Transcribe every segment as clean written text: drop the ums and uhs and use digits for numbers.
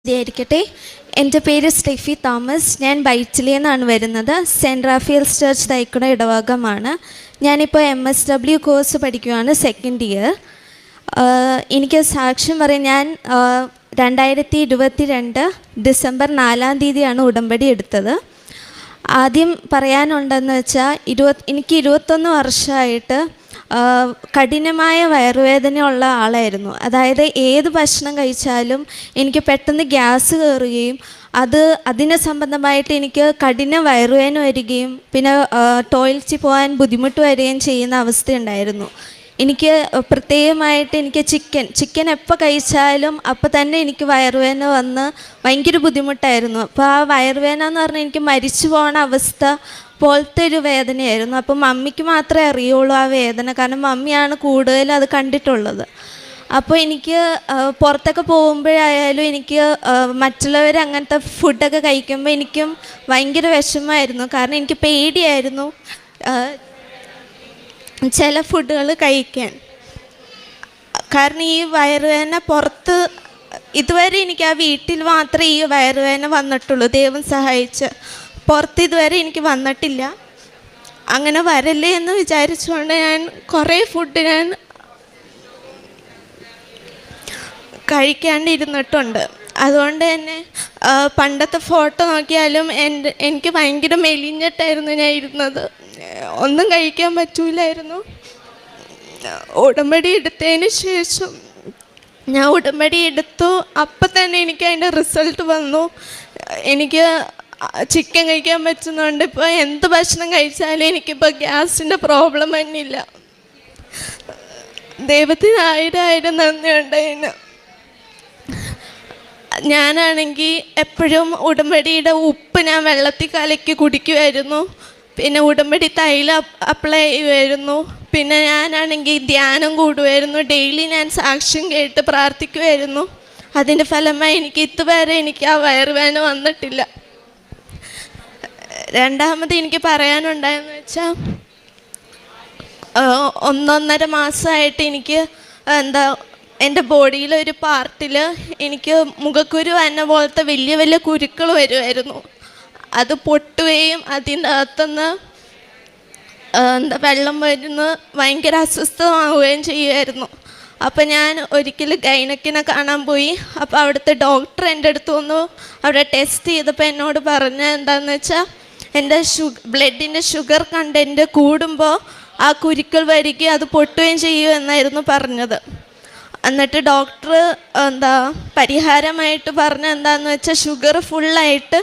ായിരിക്കട്ടെ. എൻ്റെ പേര് Steffi Thomas. ഞാൻ ബൈറ്റിലിൽ നിന്നാണ് വരുന്നത്. സെൻറ്റ് റാഫേൽസ് ചർച്ച് തൈക്കുട ഇടവകമാണ്. ഞാനിപ്പോൾ MSW കോഴ്സ് പഠിക്കുകയാണ്, സെക്കൻഡ് ഇയർ. എനിക്ക് സാക്ഷ്യം പറയാൻ, ഞാൻ 2022 ഡിസംബർ 4 തീയതിയാണ് ഉടമ്പടി എടുത്തത്. ആദ്യം പറയാനുണ്ടെന്ന് വെച്ചാൽ എനിക്ക് 21 വർഷമായിട്ട് കഠിനമായ വയറുവേദനയുള്ള ആളായിരുന്നു. അതായത് ഏത് ഭക്ഷണം കഴിച്ചാലും എനിക്ക് പെട്ടെന്ന് ഗ്യാസ് കയറുകയും അതിനെ സംബന്ധമായിട്ട് എനിക്ക് കഠിന വയറുവേദന വരികയും പിന്നെ ടോയ്ലറ്റിൽ പോകാൻ ബുദ്ധിമുട്ട് വരികയും ചെയ്യുന്ന അവസ്ഥയുണ്ടായിരുന്നു. എനിക്ക് പ്രത്യേകമായിട്ട് എനിക്ക് ചിക്കൻ എപ്പോൾ കഴിച്ചാലും അപ്പോൾ തന്നെ എനിക്ക് വയറുവേദന വന്ന് ഭയങ്കര ബുദ്ധിമുട്ടായിരുന്നു. അപ്പോൾ ആ വയറുവേദന എന്ന് പറഞ്ഞാൽ എനിക്ക് മരിച്ചു പോകുന്ന അവസ്ഥ പോലത്തെ ഒരു വേദനയായിരുന്നു. അപ്പം മമ്മിക്ക് മാത്രമേ അറിയുള്ളൂ ആ വേദന, കാരണം മമ്മിയാണ് കൂടുതലും അത് കണ്ടിട്ടുള്ളത്. അപ്പോൾ എനിക്ക് പുറത്തൊക്കെ പോകുമ്പോഴായാലും എനിക്ക് മറ്റുള്ളവർ അങ്ങനത്തെ ഫുഡൊക്കെ കഴിക്കുമ്പോൾ എനിക്കും ഭയങ്കര വിഷമമായിരുന്നു. കാരണം എനിക്ക് പേടിയായിരുന്നു ചില ഫുഡുകൾ കഴിക്കാൻ. കാരണം ഈ വയറുവേദന പുറത്ത് ഇതുവരെ എനിക്ക് ആ വീട്ടിൽ മാത്രമേ ഈ വയറുവേദന വന്നിട്ടുള്ളൂ. ദൈവം സഹായിച്ച് പുറത്ത് ഇതുവരെ എനിക്ക് വന്നിട്ടില്ല. അങ്ങനെ വരല്ലേ എന്ന് വിചാരിച്ചുകൊണ്ട് ഞാൻ കുറേ ഫുഡ് ഞാൻ കഴിക്കാണ്ടിരുന്നിട്ടുണ്ട്. അതുകൊണ്ട് തന്നെ പണ്ടത്തെ ഫോട്ടോ നോക്കിയാലും എനിക്ക് ഭയങ്കര മെലിഞ്ഞിട്ടായിരുന്നു ഞാൻ ഇരുന്നത്. ഒന്നും കഴിക്കാൻ പറ്റൂലായിരുന്നു. ഉടമ്പടി എടുത്തതിന് ശേഷം ഞാൻ ഉടമ്പടി എടുത്തു. അപ്പം തന്നെ എനിക്ക് അതിൻ്റെ റിസൾട്ട് വന്നു. എനിക്ക് ചിക്കൻ കഴിക്കാൻ പറ്റുന്നുണ്ട്. ഇപ്പോൾ എന്ത് ഭക്ഷണം കഴിച്ചാലും എനിക്കിപ്പോൾ ഗ്യാസിൻ്റെ പ്രോബ്ലം തന്നെയില്ല. ദൈവത്തിന് 1000 നന്ദിയുണ്ട്. അതിന് ഞാനാണെങ്കിൽ എപ്പോഴും ഉടമ്പടിയുടെ ഉപ്പ് ഞാൻ വെള്ളത്തിൽ കലക്കി കുടിക്കുമായിരുന്നു. പിന്നെ ഉടമ്പടി തൈലം അപ്ലൈ ചെയ്യുമായിരുന്നു. പിന്നെ ഞാനാണെങ്കിൽ ധ്യാനം കൂടുമായിരുന്നു. ഡെയിലി ഞാൻ സാക്ഷ്യം കേട്ട് പ്രാർത്ഥിക്കുമായിരുന്നു. അതിൻ്റെ ഫലമായി എനിക്ക് ഇതുവരെ എനിക്ക് ആ വയറുവേദന വന്നിട്ടില്ല. രണ്ടാമത് എനിക്ക് പറയാനുണ്ടായെന്ന് വെച്ചാൽ 1.5 മാസമായിട്ട് എനിക്ക് എൻ്റെ ബോഡിയിലൊരു പാർട്ടിൽ എനിക്ക് മുഖക്കുരു എന്ന പോലത്തെ വലിയ വലിയ കുരുക്കൾ വരുമായിരുന്നു. അത് പൊട്ടുകയും അതിൻ്റെ അകത്തുനിന്ന് വെള്ളം വരുന്ന ഭയങ്കര അസ്വസ്ഥമാവുകയും ചെയ്യുമായിരുന്നു. അപ്പോൾ ഞാൻ ഒരിക്കൽ ഗൈനക്കിനെ കാണാൻ പോയി. അപ്പോൾ അവിടുത്തെ ഡോക്ടർ എൻ്റെ അടുത്ത് വന്നു. അവിടെ ടെസ്റ്റ് ചെയ്തപ്പോൾ എന്നോട് പറഞ്ഞ എന്താണെന്ന് വെച്ചാൽ എൻ്റെ ബ്ലഡിൻ്റെ ഷുഗർ കണ്ടൻറ്റ് കൂടുമ്പോൾ ആ കുരുക്കൾ വരികയും അത് പൊട്ടുകയും ചെയ്യുമെന്നായിരുന്നു പറഞ്ഞത്. എന്നിട്ട് ഡോക്ടർ പരിഹാരമായിട്ട് പറഞ്ഞ എന്താണെന്ന് വെച്ചാൽ ഷുഗർ ഫുള്ളായിട്ട്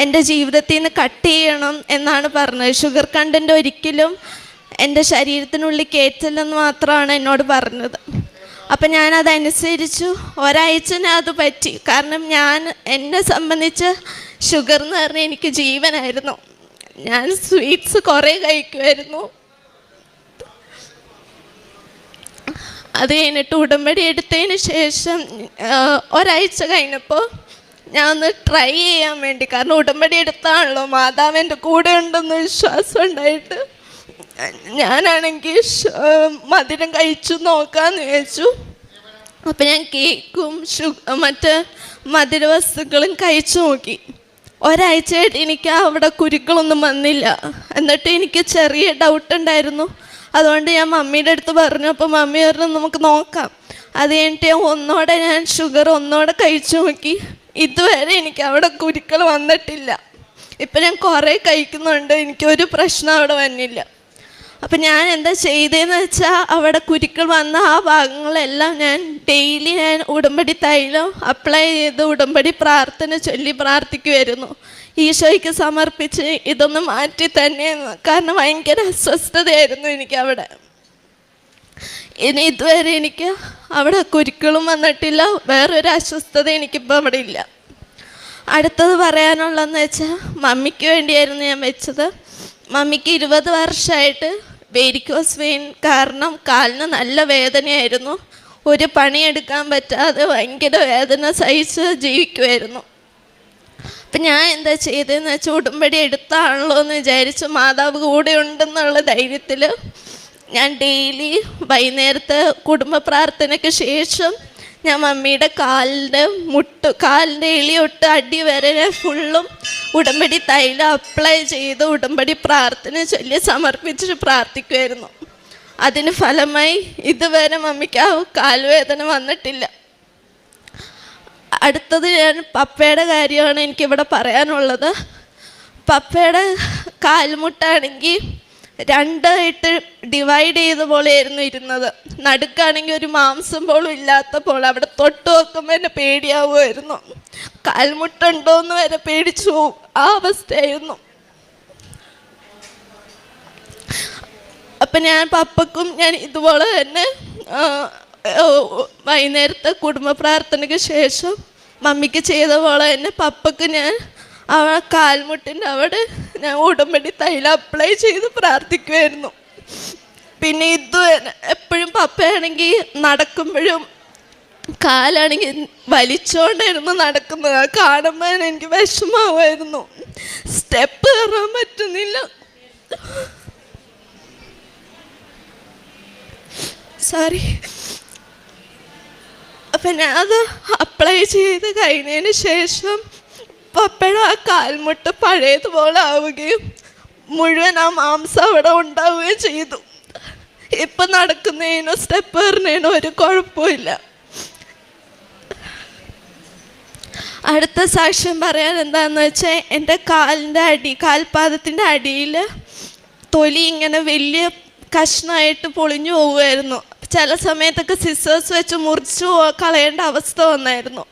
എൻ്റെ ജീവിതത്തിൽ നിന്ന് കട്ട് ചെയ്യണം എന്നാണ് പറഞ്ഞത്. ഷുഗർ കണ്ടൻറ്റ് ഒരിക്കലും എൻ്റെ ശരീരത്തിനുള്ളിൽ കയറ്റില്ലെന്ന് മാത്രമാണ് എന്നോട് പറഞ്ഞത്. അപ്പം ഞാനതനുസരിച്ചു. ഒരാഴ്ച അത് പറ്റി. കാരണം എന്നെ സംബന്ധിച്ച് ഷുഗർ എന്ന് പറഞ്ഞാൽ എനിക്ക് ജീവനായിരുന്നു. ഞാൻ സ്വീറ്റ്സ് കുറേ കഴിക്കുമായിരുന്നു. അത് കഴിഞ്ഞിട്ട് ഉടമ്പടി എടുത്തതിന് ശേഷം ഒരാഴ്ച കഴിഞ്ഞപ്പോൾ ഞാൻ ഒന്ന് ട്രൈ ചെയ്യാൻ വേണ്ടി, കാരണം ഉടമ്പടി എടുത്താണല്ലോ മാതാവ് എൻ്റെ കൂടെ ഉണ്ടെന്ന് വിശ്വാസം ഉണ്ടായിട്ട് ഞാനാണെങ്കിൽ മധുരം കഴിച്ചു നോക്കാമെന്ന് വിചാരിച്ചു. അപ്പം ഞാൻ കേക്കും മറ്റ് മധുര വസ്തുക്കളും കഴിച്ചു നോക്കി. ഒരാഴ്ചയായിട്ട് എനിക്ക് അവിടെ കുരുക്കളൊന്നും വന്നില്ല. എന്നിട്ട് എനിക്ക് ചെറിയ ഡൗട്ട് ഉണ്ടായിരുന്നു. അതുകൊണ്ട് ഞാൻ മമ്മിയുടെ അടുത്ത് പറഞ്ഞു. അപ്പോൾ മമ്മി പറഞ്ഞു നമുക്ക് നോക്കാം. അത് കഴിഞ്ഞിട്ട് ഞാൻ ഷുഗർ കഴിച്ചു നോക്കി. ഇതുവരെ എനിക്ക് അവിടെ കുരുക്കൾ വന്നിട്ടില്ല. ഇപ്പം ഞാൻ കുറേ കഴിക്കുന്നുണ്ട്, എനിക്കൊരു പ്രശ്നം അവിടെ വന്നില്ല. അപ്പം ഞാൻ എന്താ ചെയ്തതെന്ന് വെച്ചാൽ അവിടെ കുരുക്കൾ വന്ന ആ ഭാഗങ്ങളെല്ലാം ഞാൻ ഡെയിലി ഉടമ്പടി തൈലം അപ്ലൈ ചെയ്ത് ഉടമ്പടി പ്രാർത്ഥന ചൊല്ലി പ്രാർത്ഥിക്കുമായിരുന്നു. ഈശോയ്ക്ക് സമർപ്പിച്ച് ഇതൊന്ന് മാറ്റി തന്നെ, കാരണം ഭയങ്കര അസ്വസ്ഥതയായിരുന്നു എനിക്ക് അവിടെ. ഇനി ഇതുവരെ എനിക്ക് അവിടെ കുരുക്കളും വന്നിട്ടില്ല. വേറൊരു അസ്വസ്ഥത എനിക്കിപ്പോൾ അവിടെ ഇല്ല. അടുത്തത് പറയാനുള്ളതെന്ന് വെച്ചാൽ മമ്മിക്ക് വേണ്ടിയായിരുന്നു ഞാൻ വെച്ചത്. മമ്മിക്ക് 20 വർഷമായിട്ട് വെരിക്കോസ് വെയിൻ കാരണം കാലിന് നല്ല വേദനയായിരുന്നു. ഒരു പണിയെടുക്കാൻ പറ്റാതെ ഭയങ്കര വേദന സഹിച്ച് ജീവിക്കുമായിരുന്നു. അപ്പം ഞാൻ എന്താ ചെയ്തതെന്ന് വെച്ചാൽ ഉടമ്പടി എടുത്താണല്ലോ എന്ന് വിചാരിച്ചു. മാതാവ് കൂടെ ഉണ്ടെന്നുള്ള ധൈര്യത്തിൽ ഞാൻ ഡെയിലി വൈകുന്നേരത്തെ കുടുംബ പ്രാർത്ഥനയ്ക്ക് ശേഷം ഞാൻ മമ്മിയുടെ കാലിൻ്റെ എളി തൊട്ട് അടി വരെ ഞാൻ ഫുള്ളും ഉടമ്പടി തൈലം അപ്ലൈ ചെയ്ത് ഉടമ്പടി പ്രാർത്ഥന ചൊല്ലി സമർപ്പിച്ച് പ്രാർത്ഥിക്കുമായിരുന്നു. അതിന് ഫലമായി ഇതുവരെ മമ്മിക്ക് ആ കാൽവേദന വന്നിട്ടില്ല. അടുത്തത് ഞാൻ പപ്പയുടെ കാര്യമാണ് എനിക്കിവിടെ പറയാനുള്ളത്. പപ്പയുടെ കാൽമുട്ടാണെങ്കിൽ രണ്ടായിട്ട് ഡിവൈഡ് ചെയ്ത പോലെയായിരുന്നു ഇരുന്നത്. നടുക്കാണെങ്കിൽ ഒരു മാംസം പോലും ഇല്ലാത്ത പോലെ. അവിടെ തൊട്ട് നോക്കുമ്പോൾ എന്നെ പേടിയാവുമായിരുന്നു. കാൽമുട്ടുണ്ടോയെന്ന് വരെ പേടിച്ചു പോവും, ആ അവസ്ഥയായിരുന്നു. അപ്പം ഞാൻ പപ്പക്കും ഞാൻ ഇതുപോലെ തന്നെ വൈകുന്നേരത്തെ കുടുംബ പ്രാർത്ഥനയ്ക്ക് ശേഷം മമ്മിക്ക് ചെയ്ത പോലെ തന്നെ പപ്പക്ക് ഞാൻ കാൽമുട്ടിൻ്റെ അവിടെ ഞാൻ ഉടമ്പടി തൈലം അപ്ലൈ ചെയ്ത് പ്രാർത്ഥിക്കുമായിരുന്നു. പിന്നെ ഇത് എപ്പോഴും പപ്പയാണെങ്കിൽ നടക്കുമ്പോഴും കാലാണെങ്കിൽ വലിച്ചോണ്ടായിരുന്നു നടക്കുന്നത്. കാണുമ്പോൾ എനിക്ക് വിഷമമായിരുന്നു. സ്റ്റെപ്പ് കയറാൻ പറ്റുന്നില്ല. സോറി. അപ്പം ഞാൻ അത് അപ്ലൈ ചെയ്ത് കഴിഞ്ഞതിന് ശേഷം പപ്പയുടെ ആ കാൽമുട്ട് പഴയതുപോലെ ആവുകയും മുഴുവൻ ആ മാംസം അവിടെ ഉണ്ടാവുകയും ചെയ്തു. ഇപ്പം നടക്കുന്നതിനോ സ്റ്റെപ്പ് കയറുന്നതിനോ ഒരു കുഴപ്പമില്ല. അടുത്ത സാക്ഷ്യം പറയാൻ എന്താണെന്ന് വെച്ചാൽ എൻ്റെ കാൽപാദത്തിൻ്റെ അടിയിൽ തൊലി ഇങ്ങനെ വലിയ കഷ്ണമായിട്ട് പൊളിഞ്ഞു പോവുമായിരുന്നു. ചില സമയത്തൊക്കെ സിസേഴ്സ് വെച്ച് മുറിച്ച് കളയേണ്ട അവസ്ഥ വന്നായിരുന്നു.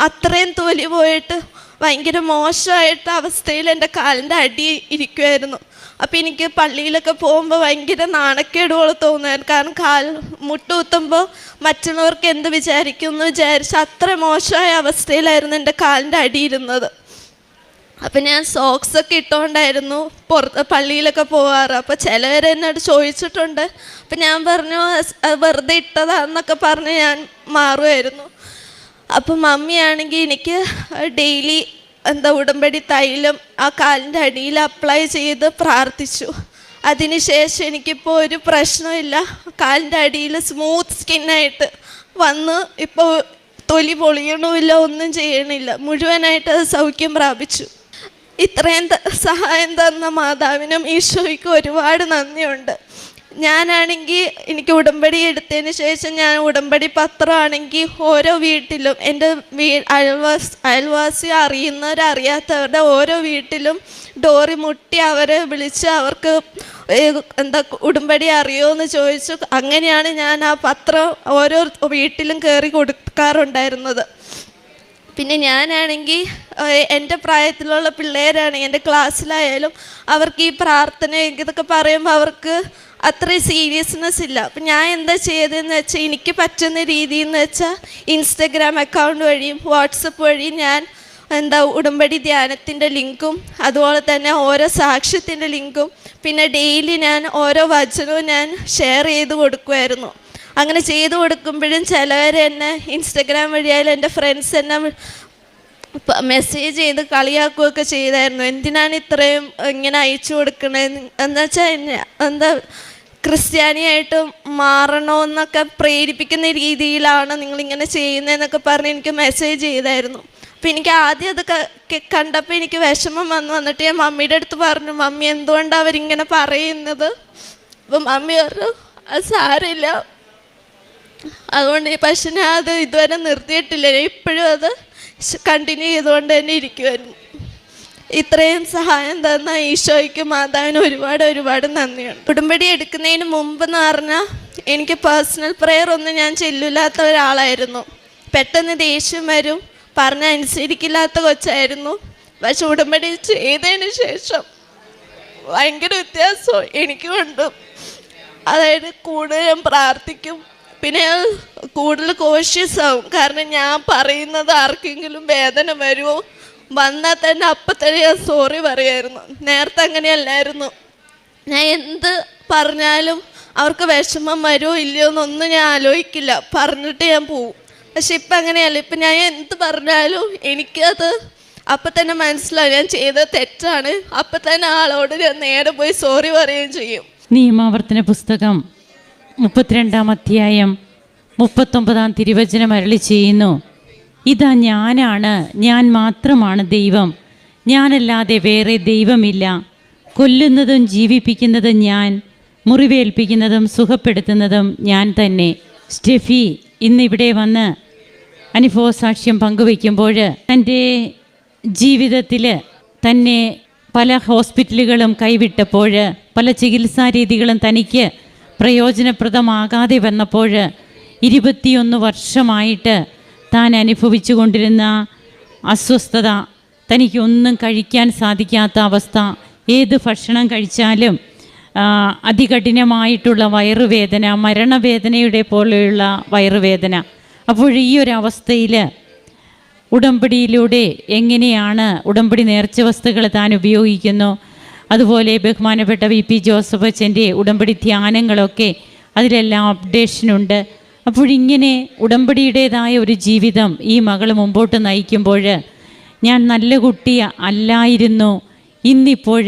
അത്രയും തൊലി പോയിട്ട് ഭയങ്കര മോശമായിട്ട് അവസ്ഥയിൽ എൻ്റെ കാലിൻ്റെ അടി ഇരിക്കുമായിരുന്നു. അപ്പോൾ എനിക്ക് പള്ളിയിലൊക്കെ പോകുമ്പോൾ ഭയങ്കര നാണക്കേട് പോലെ തോന്നുമായിരുന്നു. കാരണം മുട്ട് കുത്തുമ്പോൾ മറ്റുള്ളവർക്ക് എന്ത് വിചാരിക്കും എന്ന് വിചാരിച്ച് അത്ര മോശമായ അവസ്ഥയിലായിരുന്നു എൻ്റെ കാലിൻ്റെ അടി ഇരുന്നത്. അപ്പം ഞാൻ സോക്സൊക്കെ ഇട്ടുകൊണ്ടായിരുന്നു പള്ളിയിലൊക്കെ പോവാറ്. അപ്പോൾ ചിലവർ എന്നോട് ചോദിച്ചിട്ടുണ്ട്. അപ്പം ഞാൻ പറഞ്ഞു വെറുതെ ഇട്ടതാന്നൊക്കെ പറഞ്ഞ് ഞാൻ മാറുമായിരുന്നു. അപ്പം മമ്മിയാണെങ്കിൽ എനിക്ക് ഡെയിലി ഉടമ്പടി തൈലം ആ കാലിൻ്റെ അടിയിൽ അപ്ലൈ ചെയ്ത് പ്രാർത്ഥിച്ചു. അതിനുശേഷം എനിക്കിപ്പോൾ ഒരു പ്രശ്നമില്ല. കാലിൻ്റെ അടിയിൽ സ്മൂത്ത് സ്കിന്നായിട്ട് വന്ന് ഇപ്പോൾ തൊലി പൊളിയണമില്ല, ഒന്നും ചെയ്യണില്ല. മുഴുവനായിട്ട് അത് സൗഖ്യം പ്രാപിച്ചു. ഇത്രയും സഹായം തന്ന മാതാവിനും ഈശോയ്ക്കും ഒരുപാട് നന്ദിയുണ്ട്. ഞാനാണെങ്കിൽ എനിക്ക് ഉടമ്പടി എടുത്തതിന് ശേഷം ഞാൻ ഉടമ്പടി പത്രമാണെങ്കിൽ ഓരോ വീട്ടിലും എൻ്റെ അയൽവാസി അറിയുന്നവരറിയാത്തവരുടെ ഓരോ വീട്ടിലും ഡോറി മുട്ടി അവരെ വിളിച്ച് അവർക്ക് ഉടമ്പടി അറിയുമോ എന്ന് ചോദിച്ചു. അങ്ങനെയാണ് ഞാൻ ആ പത്രം ഓരോ വീട്ടിലും കയറി കൊടുക്കാറുണ്ടായിരുന്നത്. പിന്നെ ഞാനാണെങ്കിൽ എൻ്റെ പ്രായത്തിലുള്ള പിള്ളേരാണെങ്കിൽ എൻ്റെ ക്ലാസ്സിലായാലും അവർക്ക് ഈ പ്രാർത്ഥന ഇതൊക്കെ പറയുമ്പോൾ അവർക്ക് അത്രയും സീരിയസ്നെസ് ഇല്ല. അപ്പം ഞാൻ എന്താ ചെയ്തതെന്ന് വെച്ചാൽ എനിക്ക് പറ്റുന്ന രീതിയെന്ന് വെച്ചാൽ ഇൻസ്റ്റഗ്രാം അക്കൗണ്ട് വഴിയും വാട്സപ്പ് വഴിയും ഞാൻ ഉടമ്പടി ധ്യാനത്തിൻ്റെ ലിങ്കും അതുപോലെ തന്നെ ഓരോ സാക്ഷ്യത്തിൻ്റെ ലിങ്കും പിന്നെ ഡെയിലി ഞാൻ ഓരോ വചനവും ഞാൻ ഷെയർ ചെയ്ത് കൊടുക്കുമായിരുന്നു. അങ്ങനെ ചെയ്തു കൊടുക്കുമ്പോഴും ചിലവർ എന്നെ ഇൻസ്റ്റഗ്രാം വഴിയായാലും എൻ്റെ ഫ്രണ്ട്സ് എന്നെ മെസ്സേജ് ചെയ്ത് കളിയാക്കുകയൊക്കെ ചെയ്തായിരുന്നു. എന്തിനാണ് ഇത്രയും ഇങ്ങനെ അയച്ചു കൊടുക്കണത്, എന്നുവെച്ചാൽ ക്രിസ്ത്യാനിയായിട്ട് മാറണമെന്നൊക്കെ പ്രേരിപ്പിക്കുന്ന രീതിയിലാണ് നിങ്ങളിങ്ങനെ ചെയ്യുന്നതെന്നൊക്കെ പറഞ്ഞ് എനിക്ക് മെസ്സേജ് ചെയ്തായിരുന്നു. അപ്പോൾ എനിക്ക് ആദ്യം അത് കണ്ടപ്പോൾ എനിക്ക് വിഷമം വന്നിട്ട് ഞാൻ മമ്മിയുടെ അടുത്ത് പറഞ്ഞു, മമ്മി എന്തുകൊണ്ടാണ് അവരിങ്ങനെ പറയുന്നത്? അപ്പം മമ്മി പറഞ്ഞു അത് സാരമില്ല, അതുകൊണ്ട് പക്ഷെ ഞാൻ അത് ഇതുവരെ നിർത്തിയിട്ടില്ല, ഇപ്പോഴും അത് കണ്ടിന്യൂ ചെയ്തുകൊണ്ട് തന്നെ ഇരിക്കുമായിരുന്നു. ഇത്രയും സഹായം തന്ന ഈശോയ്ക്ക് മാതാവിന് ഒരുപാട് നന്ദിയുണ്ട്. ഉടമ്പടി എടുക്കുന്നതിന് മുമ്പെന്ന് പറഞ്ഞാൽ എനിക്ക് പേഴ്സണൽ പ്രെയർ ഒന്നും ഞാൻ ചെല്ലില്ലാത്ത ഒരാളായിരുന്നു. പെട്ടെന്ന് ദേഷ്യം വരും, പറഞ്ഞ അനുസരിക്കില്ലാത്ത കൊച്ചായിരുന്നു. പക്ഷെ ഉടമ്പടി ചെയ്തതിന് ശേഷം ഭയങ്കര വ്യത്യാസം എനിക്കുണ്ട്. അതായത് കൂടുതൽ ഞാൻ പ്രാർത്ഥിക്കും, പിന്നെ കൂടുതൽ കോഷ്യസ് ആവും. കാരണം ഞാൻ പറയുന്നത് ആർക്കെങ്കിലും വേദന വരുമോ, വന്നാൽ തന്നെ അപ്പം തന്നെ ഞാൻ സോറി പറയുമായിരുന്നു. നേരത്തെ അങ്ങനെയല്ലായിരുന്നു. ഞാൻ എന്ത് പറഞ്ഞാലും അവർക്ക് വിഷമം വരുമോ ഇല്ലയോ എന്നൊന്നും ഞാൻ ആലോചിക്കില്ല, പറഞ്ഞിട്ട് ഞാൻ പോവും. പക്ഷെ ഇപ്പം അങ്ങനെയല്ല. ഇപ്പം ഞാൻ എന്ത് പറഞ്ഞാലും എനിക്കത് അപ്പം തന്നെ മനസ്സിലാവും ഞാൻ ചെയ്തത് തെറ്റാണ്. അപ്പം തന്നെ ആളോട് ഞാൻ നേരെ പോയി സോറി പറയുകയും ചെയ്യും. നിയമാവർത്തന പുസ്തകം 32-ാം അധ്യായം 39 തിരുവചനം അരുളി ചെയ്യുന്നു, ഇതാ ഞാനാണ്, ഞാൻ മാത്രമാണ് ദൈവം, ഞാനല്ലാതെ വേറെ ദൈവമില്ല. കൊല്ലുന്നതും ജീവിപ്പിക്കുന്നതും ഞാൻ, മുറിവേൽപ്പിക്കുന്നതും സുഖപ്പെടുത്തുന്നതും ഞാൻ തന്നെ. സ്റ്റെഫി ഇന്നിവിടെ വന്ന് അനുഭവ സാക്ഷ്യം പങ്കുവയ്ക്കുമ്പോൾ തൻ്റെ ജീവിതത്തിൽ തന്നെ പല ഹോസ്പിറ്റലുകളും കൈവിട്ടപ്പോൾ, പല ചികിത്സാ രീതികളും തനിക്ക് പ്രയോജനപ്രദമാകാതെ വന്നപ്പോൾ 21 വർഷമായിട്ട് താൻ അനുഭവിച്ചു കൊണ്ടിരുന്ന അസ്വസ്ഥത, തനിക്കൊന്നും കഴിക്കാൻ സാധിക്കാത്ത അവസ്ഥ, ഏത് ഭക്ഷണം കഴിച്ചാലും അതികഠിനമായിട്ടുള്ള വയറുവേദന, മരണവേദനയുടെ പോലെയുള്ള വയറുവേദന. അപ്പോൾ ഈ ഒരു അവസ്ഥയിൽ ഉടമ്പടിയിലൂടെ എങ്ങനെയാണ് ഉടമ്പടി നേർച്ച വസ്തുക്കൾ താൻ ഉപയോഗിക്കുന്നു, അതുപോലെ ബഹുമാനപ്പെട്ട VP ജോസഫ് അച്ഛൻ്റെ ഉടമ്പടി ധ്യാനങ്ങളൊക്കെ അതിലെല്ലാം അപ്ഡേഷനുണ്ട്. അപ്പോഴിങ്ങനെ ഉടമ്പടിയുടേതായ ഒരു ജീവിതം ഈ മകൾ മുമ്പോട്ട് നയിക്കുമ്പോൾ, ഞാൻ നല്ല കുട്ടി അല്ലായിരുന്നു, ഇന്നിപ്പോൾ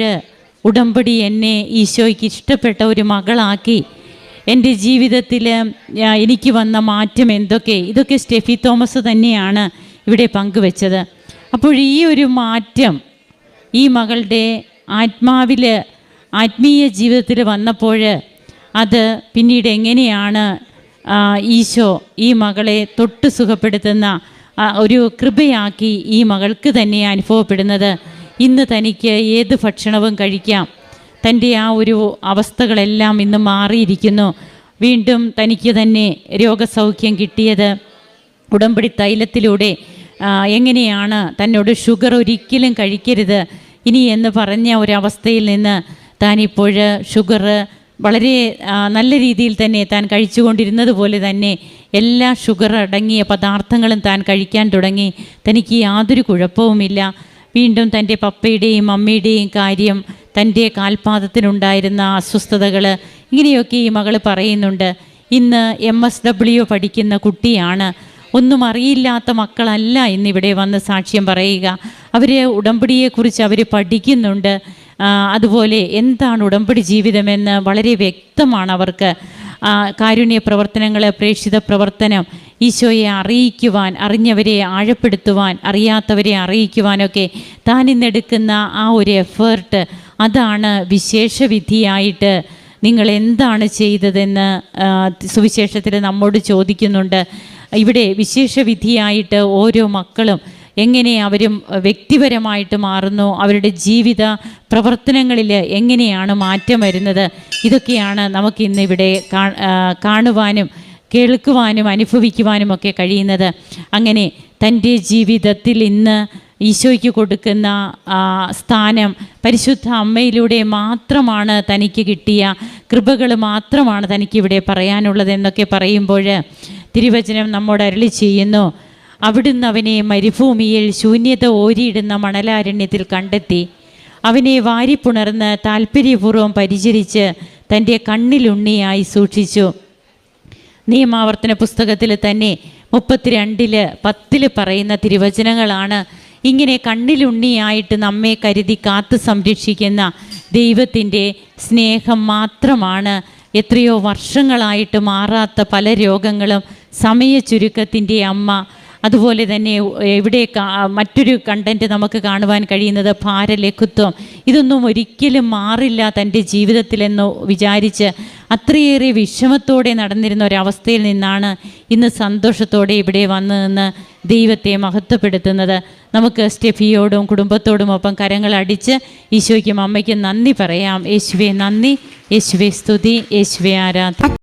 ഉടമ്പടി എന്നെ ഈശോയ്ക്ക് ഇഷ്ടപ്പെട്ട ഒരു മകളാക്കി, എൻ്റെ ജീവിതത്തിൽ എനിക്ക് വന്ന മാറ്റം എന്തൊക്കെ, ഇതൊക്കെ സ്റ്റെഫി തോമസ് തന്നെയാണ് ഇവിടെ പങ്കുവെച്ചത്. അപ്പോൾ ഈ ഒരു മാറ്റം ഈ മകളുടെ ആത്മീയ ജീവിതത്തിൽ വന്നപ്പോൾ അത് പിന്നീട് എങ്ങനെയാണ് ഈശോ ഈ മകളെ തൊട്ട് സുഖപ്പെടുത്തുന്ന ഒരു കൃപയാക്കി ഈ മകൾക്ക് തന്നെ അനുഭവപ്പെടുന്നത്. ഇന്ന് തനിക്ക് ഏത് ഭക്ഷണവും കഴിക്കാം, തൻ്റെ ആ ഒരു അവസ്ഥകളെല്ലാം ഇന്ന് മാറിയിരിക്കുന്നു. വീണ്ടും തനിക്ക് തന്നെ രോഗസൗഖ്യം കിട്ടിയത് ഉടമ്പടി തൈലത്തിലൂടെ. എങ്ങനെയാണ് തന്നോട് ഷുഗർ ഒരിക്കലും കഴിക്കരുത് ഇനി എന്ന് പറഞ്ഞ ഒരവസ്ഥയിൽ നിന്ന് താനിപ്പോൾ ഷുഗർ വളരെ നല്ല രീതിയിൽ തന്നെ താൻ കഴിച്ചുകൊണ്ടിരുന്നത് പോലെ തന്നെ എല്ലാ ഷുഗർ അടങ്ങിയ പദാർത്ഥങ്ങളും താൻ കഴിക്കാൻ തുടങ്ങി. തനിക്ക് യാതൊരു കുഴപ്പവുമില്ല. വീണ്ടും തൻ്റെ പപ്പയുടെയും അമ്മയുടെയും കാര്യം, തൻ്റെ കാൽപാദത്തിനുണ്ടായിരുന്ന അസ്വസ്ഥതകൾ, ഇങ്ങനെയൊക്കെ ഈ മകൾ പറയുന്നുണ്ട്. ഇന്ന് MSW പഠിക്കുന്ന കുട്ടിയാണ്. ഒന്നും അറിയില്ലാത്ത മക്കളല്ല ഇന്നിവിടെ വന്ന് സാക്ഷ്യം പറയുക. അവർ ഉടമ്പടിയെക്കുറിച്ച് അവർ പഠിക്കുന്നുണ്ട്. അതുപോലെ എന്താണ് ഉടമ്പടി ജീവിതമെന്ന് വളരെ വ്യക്തമാണ് അവർക്ക്. കാരുണ്യ പ്രവർത്തനങ്ങൾ, പ്രേക്ഷിത പ്രവർത്തനം, ഈശോയെ അറിയിക്കുവാൻ, അറിഞ്ഞവരെ ആഴപ്പെടുത്തുവാൻ, അറിയാത്തവരെ അറിയിക്കുവാനൊക്കെ താൻ ഇന്നെടുക്കുന്ന ആ ഒരു എഫേർട്ട്, അതാണ് വിശേഷവിധിയായിട്ട് നിങ്ങൾ എന്താണ് ചെയ്തതെന്ന് സുവിശേഷത്തിൽ നമ്മോട് ചോദിക്കുന്നുണ്ട്. ഇവിടെ വിശേഷവിധിയായിട്ട് ഓരോ മക്കളും എങ്ങനെ അവരും വ്യക്തിപരമായിട്ട് മാറുന്നു, അവരുടെ ജീവിത പ്രവർത്തനങ്ങളിൽ എങ്ങനെയാണ് മാറ്റം വരുന്നത്, ഇതൊക്കെയാണ് നമുക്കിന്നിവിടെ കാണുവാനും കേൾക്കുവാനും അനുഭവിക്കുവാനും ഒക്കെ കഴിയുന്നത്. അങ്ങനെ തൻ്റെ ജീവിതത്തിൽ ഇന്ന് ഈശോയ്ക്ക് കൊടുക്കുന്ന സ്ഥാനം പരിശുദ്ധ അമ്മയിലൂടെ മാത്രമാണ് തനിക്ക് കിട്ടിയ കൃപകൾ മാത്രമാണ് തനിക്കിവിടെ പറയാനുള്ളതെന്നൊക്കെ പറയുമ്പോൾ തിരുവചനം നമ്മോട് അരുളി ചെയ്യുന്നു, അവിടുന്ന് അവനെ മരുഭൂമിയിൽ ശൂന്യത ഓരിയിടുന്ന മണലാരണ്യത്തിൽ കണ്ടെത്തി, അവനെ വാരിപ്പുണർന്ന് താല്പര്യപൂർവ്വം പരിചരിച്ച് തൻ്റെ കണ്ണിലുണ്ണിയായി സൂക്ഷിച്ചു. നിയമാവർത്തന പുസ്തകത്തിൽ തന്നെ 32:10 പറയുന്ന തിരുവചനങ്ങളാണ്. ഇങ്ങനെ കണ്ണിലുണ്ണിയായിട്ട് നമ്മെ കരുതി കാത്തു സംരക്ഷിക്കുന്ന ദൈവത്തിൻ്റെ സ്നേഹം മാത്രമാണ് എത്രയോ വർഷങ്ങളായിട്ട് മാറാത്ത പല രോഗങ്ങളും സമയ ചുരുക്കത്തിൻ്റെ അമ്മ. അതുപോലെ തന്നെ ഇവിടെ മറ്റൊരു കണ്ടൻറ്റ് നമുക്ക് കാണുവാൻ കഴിയുന്നത് ഭാരലഘുത്വം. ഇതൊന്നും ഒരിക്കലും മാറില്ല തൻ്റെ ജീവിതത്തിലെന്ന് വിചാരിച്ച് അത്രയേറെ വിഷമത്തോടെ നടന്നിരുന്ന ഒരവസ്ഥയിൽ നിന്നാണ് ഇന്ന് സന്തോഷത്തോടെ ഇവിടെ വന്നു നിന്ന് ദൈവത്തെ മഹത്വപ്പെടുത്തുന്നത്. നമുക്ക് സ്റ്റെഫിയോടും കുടുംബത്തോടുമൊപ്പം കരങ്ങളടിച്ച് ഈശോയ്ക്കും അമ്മയ്ക്കും നന്ദി പറയാം. യേശുവേ നന്ദി, യേശുവേ സ്തുതി, യേശുവേ ആരാധന.